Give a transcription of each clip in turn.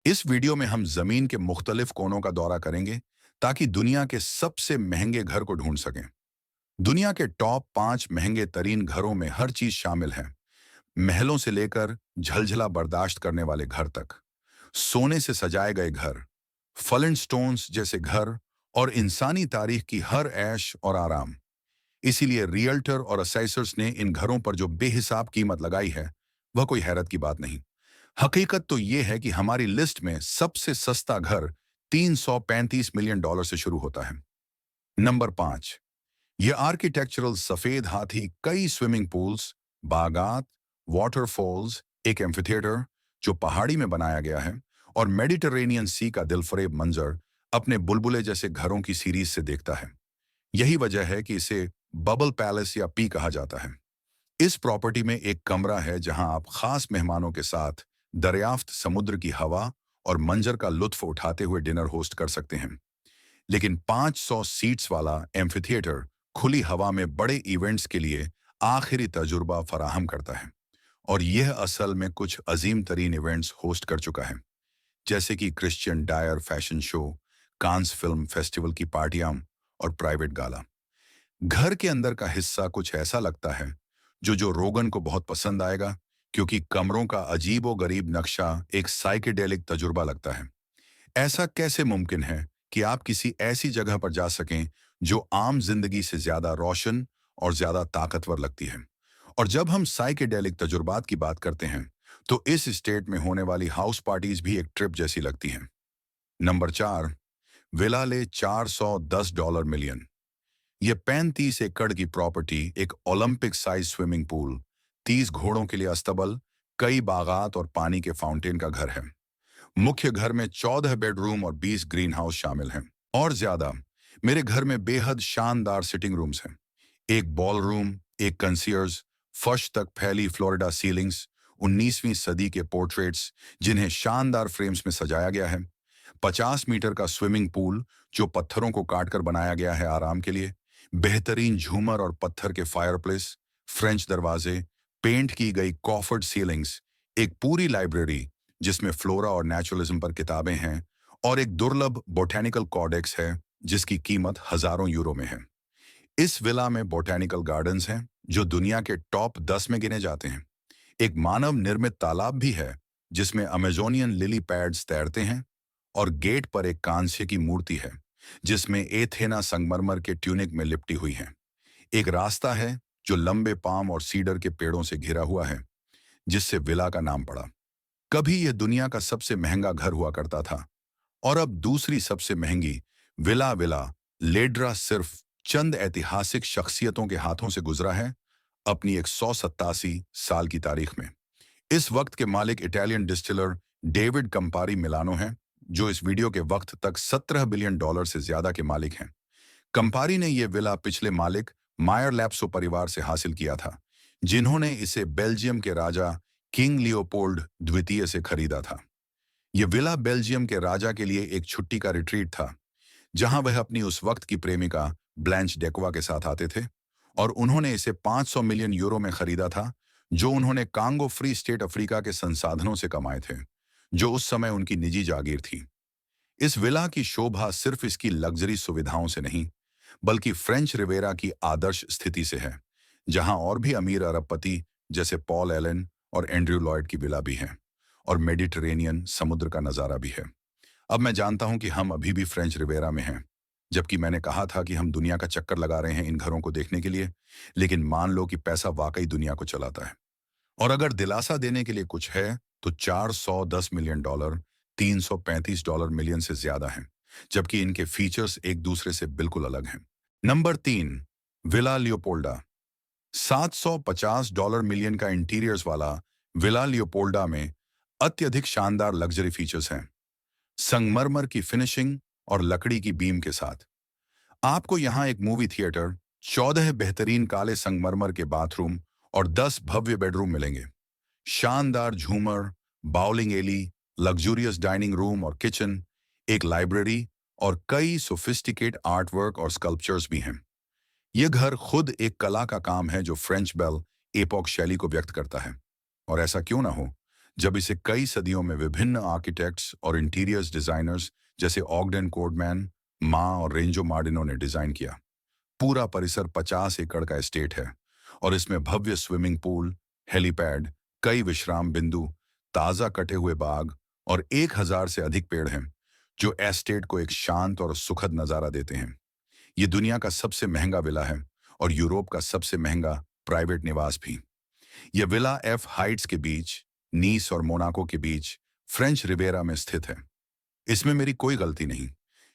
इस वीडियो में हम जमीन के मुख्तलिफ कोनों का दौरा करेंगे ताकि दुनिया के सबसे महंगे घर को ढूंढ सकें। दुनिया के टॉप 5 महंगे तरीन घरों में हर चीज शामिल है। महलों से लेकर झलझला बर्दाश्त करने वाले घर तक, सोने से सजाए गए घर, फलन स्टोन्स जैसे घर और इंसानी तारीख की हर ऐश और आराम। इसीलिए रियल्टर और असेसर्स ने इन घरों पर जो बेहिसाब कीमत लगाई है, वह कोई हैरत की बात नहीं। हकीकत तो ये है कि हमारी लिस्ट में सबसे सस्ता घर 335 मिलियन डॉलर से शुरू होता है। नंबर 5, यह आर्किटेक्चरल सफेद हाथी कई स्विमिंग पूल्स, बागात, वाटरफॉल्स, एक एम्फिथिएटर जो पहाड़ी में बनाया गया है और मेडिटरेनियन सी का दिलफरेब मंजर अपने बुलबुले जैसे घरों की सीरीज से देखता है। यही वजह है कि इसे बबल पैलेस या पी कहा जाता है। इस प्रॉपर्टी में एक कमरा है जहां आप खास मेहमानों के साथ दरियाफ्त समुद्र की हवा और मंजर का लुत्फ उठाते हुए डिनर होस्ट कर सकते हैं। लेकिन 500 सीट्स वाला एम्फिथिएटर खुली हवा में बड़े इवेंट्स के लिए आखिरी तजुर्बा फराहम करता है और यह असल में कुछ अजीम तरीन इवेंट्स होस्ट कर चुका है, जैसे कि Christian Dyer fashion show, Cannes film festival की पार्टियां और प्राइवेट गाला। घर के अंदर का हिस्सा कुछ ऐसा लगता है जो रोगन को बहुत पसंद आएगा, क्योंकि कमरों का अजीबो गरीब नक्शा एक साइकेडेलिक तजुर्बा लगता है। ऐसा कैसे मुमकिन है कि आप किसी ऐसी जगह पर जा सकें जो आम जिंदगी से ज्यादा रोशन और ज्यादा ताकतवर लगती है। और जब हम साइकेडेलिक तजुर्बात की बात करते हैं, तो इस स्टेट में होने वाली हाउस पार्टीज भी एक ट्रिप जैसी लगती हैं। नंबर 4, विला ले $410 मिलियन। यह 35 एकड़ की प्रॉपर्टी एक ओलंपिक साइज स्विमिंग पूल, 30 घोड़ों के लिए अस्तबल, कई बागात और पानी के फाउंटेन का घर है। मुख्य घर में 14 बेडरूम और 20 ग्रीन हाउस शामिल हैं। और ज्यादा, मेरे घर में बेहद शानदार सिटिंग रूम्स हैं। एक बॉल रूम, एक कंसीयर्स, फर्श तक फैली फ्लोरिडा सीलिंग्स, 19वीं सदी के पोर्ट्रेट्स जिन्हें शानदार फ्रेम्स में सजाया गया है, 50 मीटर का स्विमिंग पूल जो पत्थरों को काटकर बनाया गया है आराम के लिए, बेहतरीन झूमर और पत्थर के फायरप्लेस, फ्रेंच दरवाजे, पेंट की गई कॉफर्ड सीलिंग्स, एक पूरी लाइब्रेरी जिसमें फ्लोरा और नेचुरलिज्म पर किताबें हैं, और एक दुर्लभ बोटैनिकल कॉडेक्स है जिसकी कीमत हजारों यूरो में है। इस विला में बोटैनिकल गार्डन्स हैं जो दुनिया के टॉप 10 में गिने जाते हैं। एक मानव निर्मित तालाब भी है जिसमें अमेजोनियन लिली पैड्स तैरते हैं, और गेट पर एक कांस्य की मूर्ति है जिसमें एथेना संगमरमर के ट्यूनिक में लिपटी हुई है। एक रास्ता है जो लंबे पाम और सीडर के पेड़ों से घिरा हुआ है, जिससे विला का नाम पड़ा। कभी यह दुनिया का सबसे महंगा घर हुआ करता था, और अब दूसरी सबसे महंगी विला विला लेड्रा सिर्फ चंद ऐतिहासिक शख्सियतों के हाथों से गुजरा है अपनी 187 साल की तारीख में। इस वक्त के मालिक इटालियन डिस्टिलर डेविड कंपारी मिलानो हैं, जो इस वीडियो के वक्त तक $17 बिलियन से ज्यादा के मालिक हैं। कंपारी ने यह विला पिछले मालिक मायर लैप्सो परिवार से हासिल किया था, जिन्होंने इसे बेल्जियम के राजा किंग लियोपोल्ड द्वितीय से खरीदा था। यह विला बेल्जियम के राजा के लिए एक छुट्टी का रिट्रीट था, जहां वह अपनी उस वक्त की प्रेमिका ब्लैंच डेकोवा के साथ आते थे, और उन्होंने इसे 500 मिलियन यूरो में खरीदा था, जो उन्होंने कांगो फ्री स्टेट अफ्रीका के संसाधनों से कमाए थे, जो उस समय उनकी निजी जागीर थी। इस विला की शोभा सिर्फ इसकी लग्जरी सुविधाओं से नहीं, बल्कि फ्रेंच रिवेरा की आदर्श स्थिति से है, जहां और भी अमीर अरबपति जैसे पॉल एलन और एंड्रयू लॉयड की विला भी हैं, और मेडिटरेनियन समुद्र का नजारा भी है। अब मैं जानता हूं कि हम अभी भी फ्रेंच रिवेरा में हैं, जबकि मैंने कहा था कि हम दुनिया का चक्कर लगा रहे हैं इन घरों को देखने के लिए। लेकिन मान लो कि पैसा वाकई दुनिया को चलाता है, और अगर दिलासा देने के लिए कुछ है, तो $410 मिलियन $335 मिलियन से ज्यादा हैं, जबकि इनके फीचर्स एक दूसरे से बिल्कुल अलग हैं। Number 3, villa Leopolda. $750 मिलियन का इंटीरियर्स वाला विला लियोपोल्डा में अत्यधिक शानदार लग्जरी फीचर्स हैं, संगमरमर की फिनिशिंग और लकड़ी की बीम के साथ। आपको यहाँ एक मूवी थिएटर, 14 बेहतरीन काले संगमरमर के बाथरूम और 10 भव्य बेडरूम मिलेंगे। शानदार झूमर, bowling alley, luxurious dining room और किचन, एक लाइब्रेरी और कई सोफिस्टिकेट आर्टवर्क और स्कल्पचर्स भी हैं। यह घर खुद एक कला का काम है जो फ्रेंच बेल एपॉक शैली को व्यक्त करता है। और ऐसा क्यों ना हो, जब इसे कई सदियों में विभिन्न आर्किटेक्ट्स और इंटीरियर्स डिजाइनर्स जैसे ऑगडेन कोडमैन, मा और रेंजो मार्डिनो ने डिजाइन किया। पूरा परिसर 50 एकड़ का एस्टेट है और इसमें भव्य स्विमिंग पूल, हेलीपैड, कई विश्राम बिंदु, ताजा कटे हुए बाग और 1000 से अधिक पेड़ हैं, जो एस्टेट को एक शांत और सुखद नजारा देते हैं। ये दुनिया का सबसे महंगा विला है और यूरोप का सबसे महंगा प्राइवेट निवास भी। यह विला एफ हाइट्स के बीच, नीस और मोनाको के बीच, फ्रेंच रिवेरा में स्थित है। इसमें मेरी कोई गलती नहीं।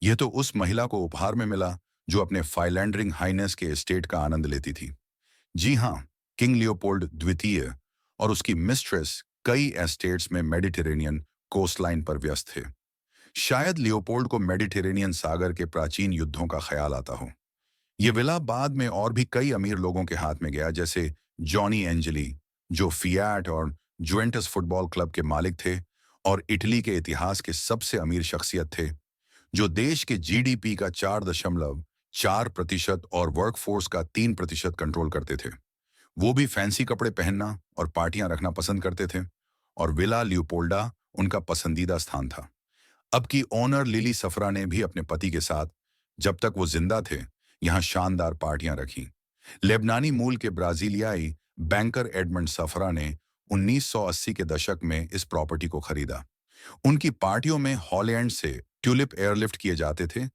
यह तो उस महिला को उपहार में मिला जो अपने फाइलैंडरिंग हाइनेस के एस्टेट का आनंद लेती थी। जी हाँ, किंग लियोपोल्ड द्वितीय और उसकी मिस्ट्रेस कई एस्टेट्स में मेडिटेरेनियन कोस्टलाइन पर व्यस्त थे। शायद लियोपोल्ड को मेडिटेरेनियन सागर के प्राचीन युद्धों का ख्याल आता हो। ये विला बाद में और भी कई अमीर लोगों के हाथ में गया, जैसे जॉनी एंजेली, जो फियाट और जुवेंटस फुटबॉल क्लब के मालिक थे और इटली के इतिहास के सबसे अमीर शख्सियत थे, जो देश के जीडीपी का 4.4% और वर्कफोर्स का 3% कंट्रोल करते थे। वो भी फैंसी कपड़े पहनना और पार्टियां रखना पसंद करते थे और विला लियोपोल्डा उनका पसंदीदा स्थान था। अब की ओनर लिली सफरा ने भी अपने पति के साथ, जब तक वो जिंदा थे, यहाँ शानदार पार्टियां रखी। लेबनानी मूल के ब्राजीलियाई बैंकर एडमंड सफरा ने 1980 के दशक में इस प्रॉपर्टी को खरीदा। उनकी पार्टियों में हॉलैंड से ट्यूलिप एयरलिफ्ट किए जाते थे।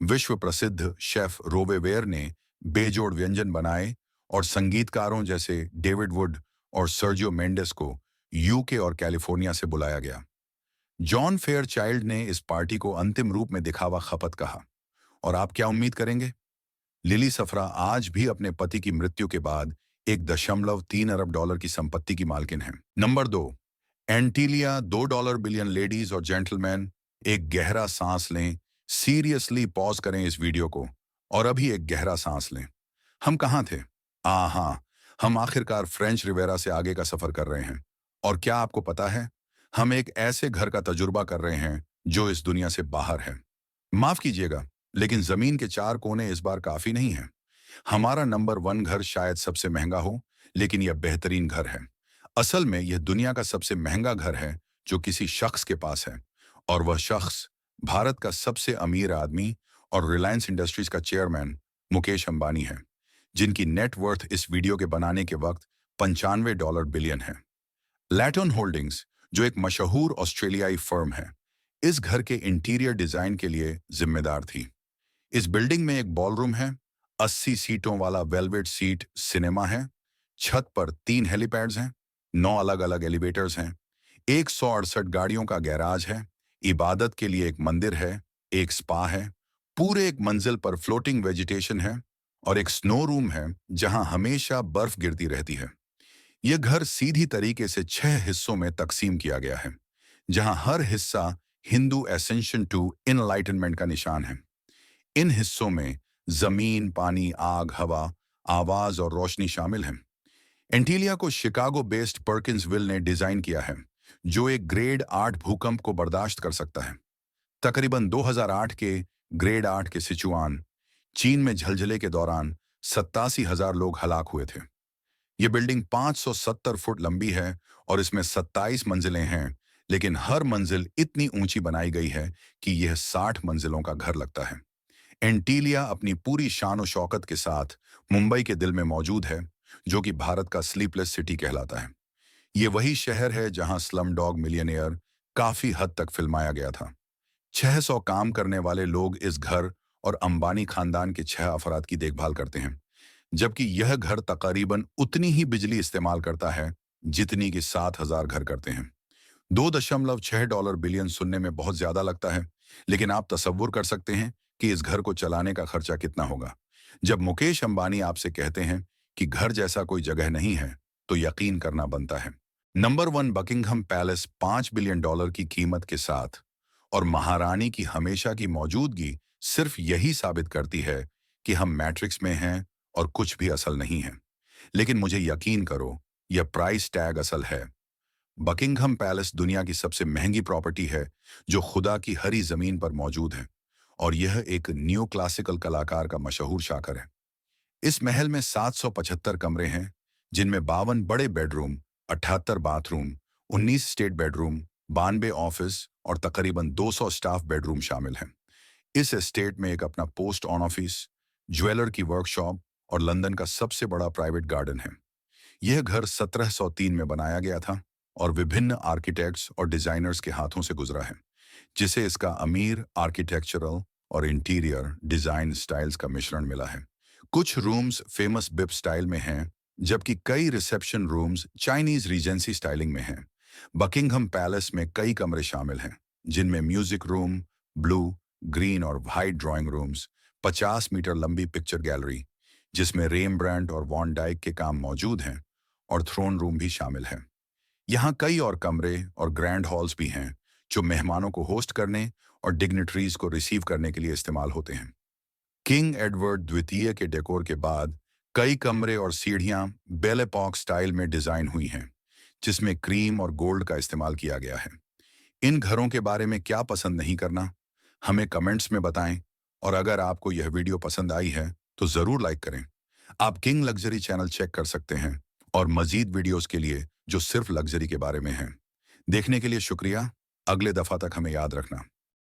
विश्व प्रसिद्ध शेफ रोवेवेयर ने बेजोड़ व्यंजन बनाए और संगीतकारों जैसे डेविड वुड और सर्जियो मेंडेस को यूके और कैलिफोर्निया से बुलाया गया। जॉन फेयरचाइल्ड ने इस पार्टी को अंतिम रूप में दिखावा खपत कहा। और आप क्या उम्मीद करेंगे? लिली सफरा आज भी अपने पति की मृत्यु के बाद 1.3 अरब डॉलर की संपत्ति की मालकिन है। Number 2, Antilia $2 billion. लेडीज और जेंटलमैन, एक गहरा सांस लें। सीरियसली पॉज करें इस वीडियो को और अभी एक गहरा सांस लें। हम कहाँ थे? हाँ, हम आखिरकार फ्रेंच रिवेरा से आगे का सफर कर रहे हैं। और क्या आपको पता है, हम एक ऐसे घर का तजुर्बा कर रहे हैं जो इस दुनिया से बाहर है। माफ कीजिएगा, लेकिन जमीन के 4 कोने इस बार काफी नहीं है। हमारा नंबर 1 घर शायद सबसे महंगा हो, लेकिन यह बेहतरीन घर है। असल में यह दुनिया का सबसे महंगा घर है जो किसी शख्स के पास है, और वह शख्स भारत का सबसे अमीर आदमी और रिलायंस इंडस्ट्रीज का चेयरमैन मुकेश अंबानी है, जिनकी नेट वर्थ इस वीडियो के बनाने के वक्त $95 बिलियन है। लैटन होल्डिंग्स, जो एक मशहूर ऑस्ट्रेलियाई फर्म है, इस घर के इंटीरियर डिजाइन के लिए जिम्मेदार थी। इस बिल्डिंग में एक बॉलरूम है, 80 सीटों वाला वेलवेट सीट सिनेमा है, छत पर 3 हेलीपैड्स हैं, 9 अलग अलग एलिवेटर्स हैं, 168 गाड़ियों का गैराज है, इबादत के लिए एक मंदिर है, एक स्पा है, पूरे एक मंजिल पर फ्लोटिंग वेजिटेशन है और एक स्नो रूम है जहां हमेशा बर्फ गिरती रहती है। यह घर सीधी तरीके से 6 हिस्सों में तकसीम किया गया है, जहां हर हिस्सा हिंदू एसेंशन टू इनलाइटनमेंट का निशान है। इन हिस्सों में जमीन, पानी, आग, हवा, आवाज और रोशनी शामिल हैं। एंटीलिया को शिकागो बेस्ड पर्किंसविल ने डिजाइन किया है, जो एक ग्रेड 8 भूकंप को बर्दाश्त कर सकता है। तकरीबन 2008 के ग्रेड 8 के सिचुआन, चीन में झलझले के दौरान 87,000 लोग हलाक हुए थे। यह बिल्डिंग 570 फुट लंबी है और इसमें 27 मंजिलें हैं, लेकिन हर मंजिल इतनी ऊंची बनाई गई है कि यह 60 मंजिलों का घर लगता है। एंटीलिया अपनी पूरी शान और शौकत के साथ मुंबई के दिल में मौजूद है, जो कि भारत का स्लीपलेस सिटी कहलाता है। ये वही शहर है जहां स्लम डॉग मिलियनेयर काफी हद तक फिल्माया गया था। 600 काम करने वाले लोग इस घर और अंबानी खानदान के 6 अफराद की देखभाल करते हैं, जबकि यह घर तकरीबन उतनी ही बिजली इस्तेमाल करता है जितनी कि 7,000 घर करते हैं। $2.6 बिलियन सुनने में बहुत ज्यादा लगता है, लेकिन आप तसव्वुर कर सकते हैं कि इस घर को चलाने का खर्चा कितना होगा। जब मुकेश अंबानी आपसे कहते हैं कि घर जैसा कोई जगह नहीं है, तो यकीन करना बनता है। नंबर 1, बकिंघम पैलेस $5 बिलियन की कीमत के साथ और महारानी की हमेशा की मौजूदगी सिर्फ यही साबित करती है कि हम मैट्रिक्स में हैं और कुछ भी असल नहीं है। लेकिन मुझे यकीन करो, यह प्राइस टैग असल है। बकिंघम पैलेस दुनिया की सबसे महंगी प्रॉपर्टी है जो खुदा की हरी जमीन पर मौजूद है, और यह एक न्यू क्लासिकल कलाकार का मशहूर शाकर है। इस महल में 775 कमरे हैं, जिनमें 52 बड़े bedroom, 78 bathroom 19 state bedroom, 92 office और तकरीबन 200 स्टाफ बेडरूम शामिल हैं। इस एस्टेट में एक अपना पोस्ट ऑन ऑफिस, ज्वेलर की वर्कशॉप और लंदन का सबसे बड़ा प्राइवेट गार्डन है। यह घर 1703 में बनाया गया था और विभिन्न आर्किटेक्ट्स और डिजाइनर्स के हाथों से गुजरा है, जिसे इसका अमीर आर्किटेक्चरल और इंटीरियर डिजाइन स्टाइल्स का मिश्रण मिला है। कुछ रूम्स फेमस बिप स्टाइल में हैं, जबकि कई reception rooms Chinese Regency styling में हैं। बकिंघम पैलेस में कई कमरे शामिल हैं, जिनमें म्यूजिक रूम, ब्लू, ग्रीन और वाइट ड्राइंग रूम्स, 50 मीटर लंबी पिक्चर गैलरी जिसमें रेमब्रांड और वॉन डाइक के काम मौजूद हैं, और थ्रोन रूम भी शामिल हैं। यहाँ कई और कमरे और ग्रैंड हॉल्स भी हैं, जो मेहमानों को होस्ट करने और डिग्निटरीज को रिसीव करने के लिए इस्तेमाल होते हैं। किंग एडवर्ड द्वितीय के डेकोर के बाद कई कमरे और सीढ़ियां बेल एपॉक स्टाइल में डिजाइन हुई हैं, जिसमें क्रीम और गोल्ड का इस्तेमाल किया गया है। इन घरों के बारे में क्या पसंद नहीं करना, हमें कमेंट्स में बताएं, और अगर आपको यह वीडियो पसंद आई है तो जरूर लाइक करें। आप किंग लग्जरी चैनल चेक कर सकते हैं और मजीद वीडियोस के लिए जो सिर्फ लग्जरी के बारे में हैं। देखने के लिए शुक्रिया। अगले दफा तक हमें याद रखना।